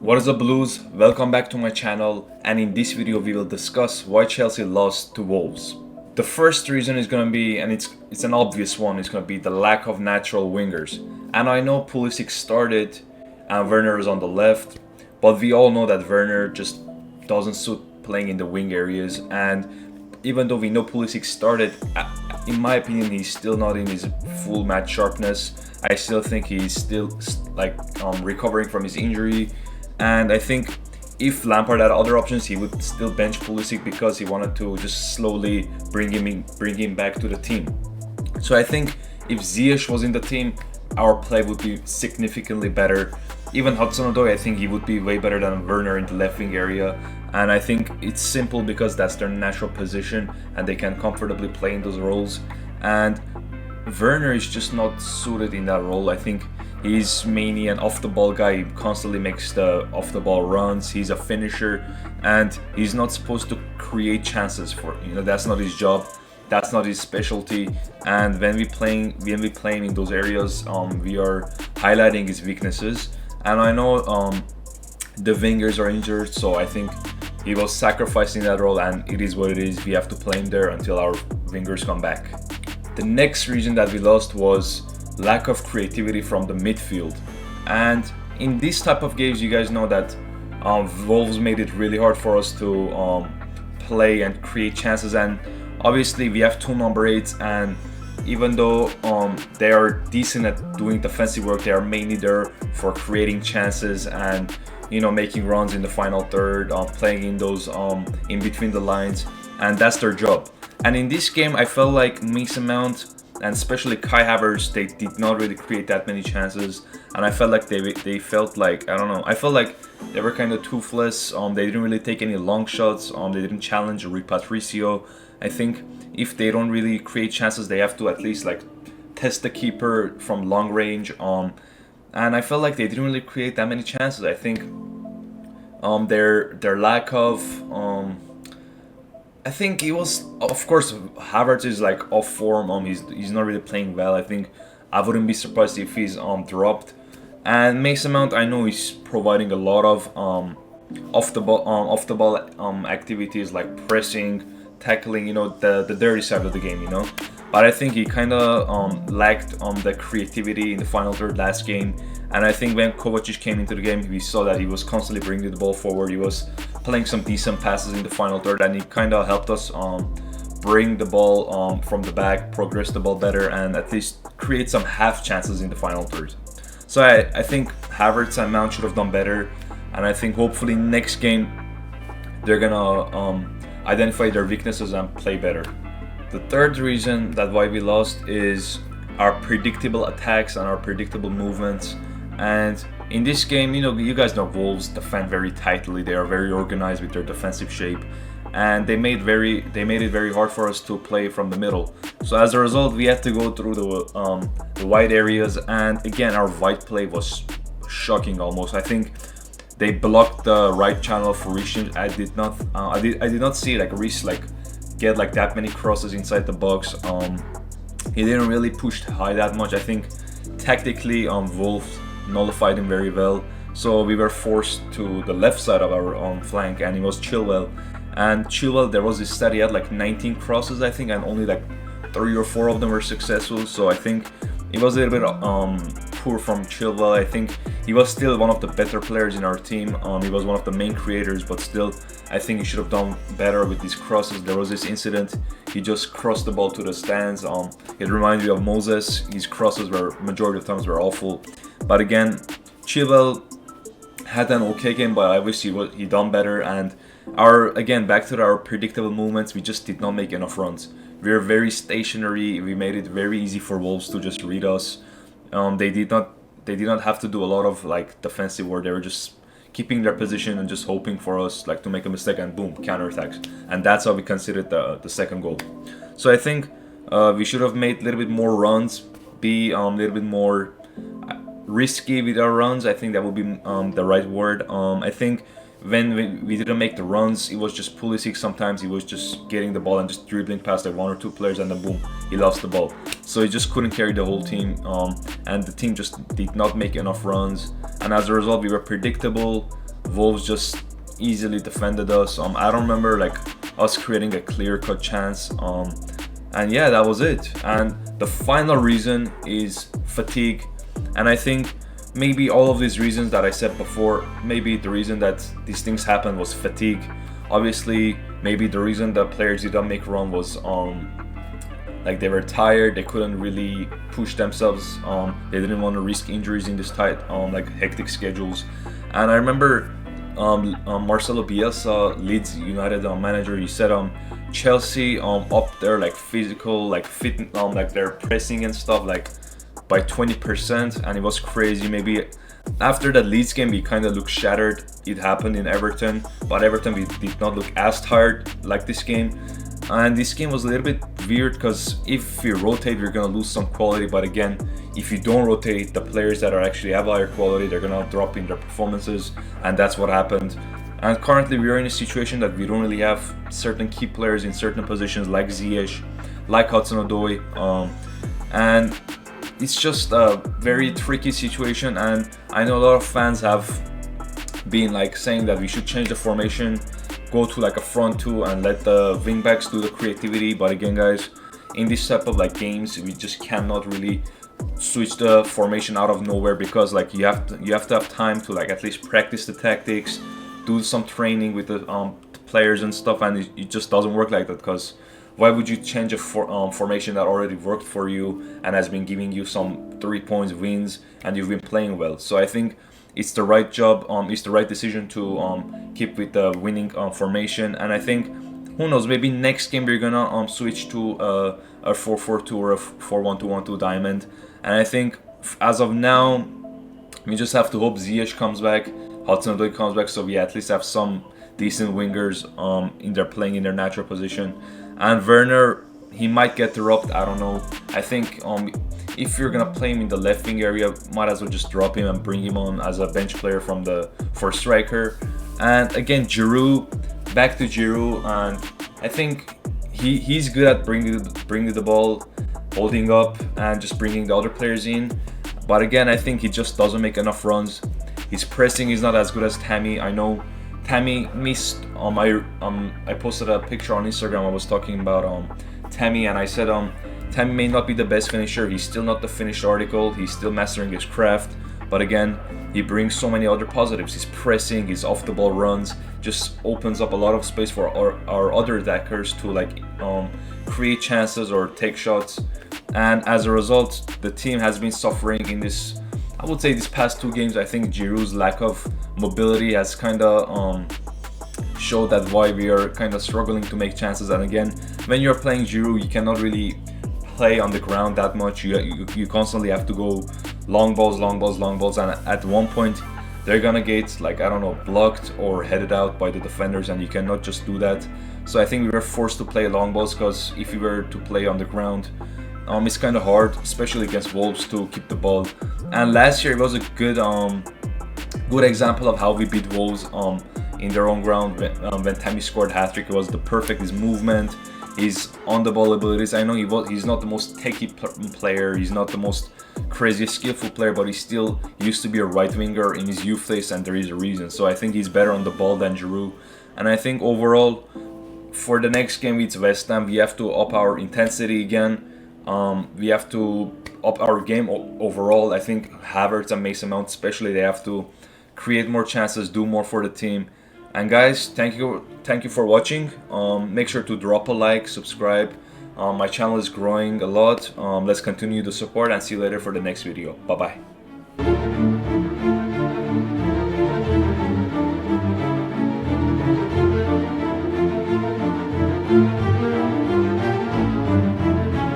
What is up, Blues? Welcome back to my channel, and in this video we will discuss why Chelsea lost to Wolves. The first reason is going to be, and it's an obvious one, is going to be the lack of natural wingers. And I know Pulisic started and Werner is on the left, but we all know that Werner just doesn't suit playing in the wing areas. And even though we know Pulisic started, in my opinion, he's still not in his full match sharpness. I still think he's still recovering from his injury. And I think if Lampard had other options, he would still bench Pulisic because he wanted to just slowly bring him back to the team. So I think if Ziyech was in the team, our play would be significantly better. Even Hudson-Odoi, I think he would be way better than Werner in the left wing area. And I think it's simple because that's their natural position and they can comfortably play in those roles. And Werner is just not suited in that role. I think he's mainly an off-the-ball guy. He constantly makes the off-the-ball runs. He's a finisher, and he's not supposed to create chances for. That's not his job. That's not his specialty. And when we playing in those areas, we are highlighting his weaknesses. And I know the wingers are injured, so I think he was sacrificing that role, and it is what it is. We have to play him there until our wingers come back. The next reason that we lost was lack of creativity from the midfield. And in this type of games, you guys know that Wolves made it really hard for us to play and create chances. And obviously we have two number 8s, and even though they are decent at doing defensive work, they are mainly there for creating chances and making runs in the final third, playing in those in between the lines, and that's their job. And in this game, I felt like Mason Mount and especially Kai Havertz, they did not really create that many chances, and I felt like they felt like, I don't know, I felt like they were kind of toothless. They didn't really take any long shots. They didn't challenge Rui Patricio. I think if they don't really create chances, they have to at least test the keeper from long range. And I felt like they didn't really create that many chances. I think their lack of I think it was, of course, Havertz is off form. He's not really playing well. I think I wouldn't be surprised if he's dropped. And Mason Mount, I know he's providing a lot of off the ball activities like pressing, tackling, the dirty side of the game, But I think he kind of lacked the creativity in the final third last game. And I think when Kovacic came into the game, we saw that he was constantly bringing the ball forward. He was playing some decent passes in the final third, and he kind of helped us bring the ball from the back, progress the ball better, and at least create some half chances in the final third. So I think Havertz and Mount should have done better, and I think hopefully next game they're gonna identify their weaknesses and play better. The third reason that why we lost is our predictable attacks and our predictable movements. And in this game, you guys know Wolves defend very tightly. They are very organized with their defensive shape, and they made it very hard for us to play from the middle. So as a result, we had to go through the wide areas, and again, our wide play was shocking almost. I think they blocked the right channel for Reece. I did not see Reece get that many crosses inside the box. He didn't really push high that much. I think tactically, Wolves nullified him very well. So we were forced to the left side of our flank, and it was Chilwell. And Chilwell, there was this stat, he had 19 crosses, I think, and only 3 or 4 of them were successful. So I think it was a little bit poor from Chilwell. I think he was still one of the better players in our team. He was one of the main creators, but still, I think he should have done better with these crosses. There was this incident, he just crossed the ball to the stands. It reminds me of Moses. His crosses were, majority of times, were awful. But again, Chilwell had an okay game, but I wish he done better. And back to our predictable movements, we just did not make enough runs. We were very stationary. We made it very easy for Wolves to just read us. They did not have to do a lot of defensive work. They were just keeping their position and just hoping for us to make a mistake, and boom, counterattacks. And that's how we considered the second goal. So I think we should have made a little bit more runs, be a little bit more risky with our runs. I think that would be the right word. I think when we didn't make the runs, it was just Pulisic. Sometimes he was just getting the ball and just dribbling past 1 or 2 players, and then boom, he lost the ball. So he just couldn't carry the whole team, and the team just did not make enough runs. And as a result, we were predictable. Wolves just easily defended us. I don't remember like us creating a clear-cut chance. And yeah, that was it. And the final reason is fatigue. And I think maybe all of these reasons that I said before, maybe the reason that these things happened was fatigue. Obviously, maybe the reason the players didn't make run was like they were tired, they couldn't really push themselves, they didn't want to risk injuries in this tight like hectic schedules. And I remember Marcelo Bielsa, Leeds United manager, he said Chelsea up there like physical, like fit, like they're pressing and stuff like by 20%, and it was crazy. Maybe after that Leeds game we kind of looked shattered. It happened in Everton, but Everton we did not look as tired like this game. And this game was a little bit weird because if you rotate, you're gonna lose some quality. But again, if you don't rotate, the players that are actually have higher quality, they're gonna drop in their performances, and that's what happened. And currently, we are in a situation that we don't really have certain key players in certain positions, like Ziyech, like Hudson-Odoi, and it's just a very tricky situation. And I know a lot of fans have been like saying that we should change the formation, go to like a front two and let the wingbacks do the creativity. But again, guys, in this type of like games, we just cannot really switch the formation out of nowhere, because like you have to have time to like at least practice the tactics, do some training with the players and stuff, and it just doesn't work like that. Because why would you change a formation that already worked for you and has been giving you some 3 points wins and you've been playing well? So I think it's the right job, it's the right decision to keep with the winning formation. And I think, who knows, maybe next game we're gonna switch to a 4-4-2 or a 4-1-2-1-2 diamond. And I think as of now, we just have to hope Ziyech comes back, Hudson-Odoi comes back, so we at least have some decent wingers in their playing in their natural position. And Werner, he might get dropped, I don't know. I think if you're gonna play him in the left wing area, might as well just drop him and bring him on as a bench player for striker. And again, Giroud, back to Giroud, and I think he's good at bringing the ball, holding up, and just bringing the other players in. But again, I think he just doesn't make enough runs. His pressing is not as good as Tammy. I know Tammy missed I posted a picture on Instagram. I was talking about Tammy, and I said Tammy may not be the best finisher. He's still not the finished article. He's still mastering his craft. But again, he brings so many other positives. His pressing, his off-the-ball runs just opens up a lot of space for our other attackers to like create chances or take shots. And as a result, the team has been suffering in this, I would say, these past 2 games. I think Giroud's lack of mobility has kind of showed that why we are kind of struggling to make chances. And again, when you're playing Giroud, you cannot really play on the ground that much. You constantly have to go long balls, and at one point they're gonna get like, I don't know, blocked or headed out by the defenders, and you cannot just do that. So I think we were forced to play long balls, because if we were to play on the ground, it's kind of hard, especially against Wolves, to keep the ball. And last year it was a good example of how we beat Wolves in their own ground when Tammy scored hat-trick. It was his movement, his on-the-ball abilities. I know he's not the most techy player, he's not the most crazy skillful player, but he still used to be a right winger in his youth days, and there is a reason. So I think he's better on the ball than Giroud. And I think overall, for the next game with West Ham, we have to up our intensity again. We have to up our game overall. I think Havertz and Mason Mount especially, they have to create more chances, do more for the team. And guys, thank you for watching. Make sure to drop a like, subscribe. My channel is growing a lot. Let's continue the support, and see you later for the next video. Bye bye.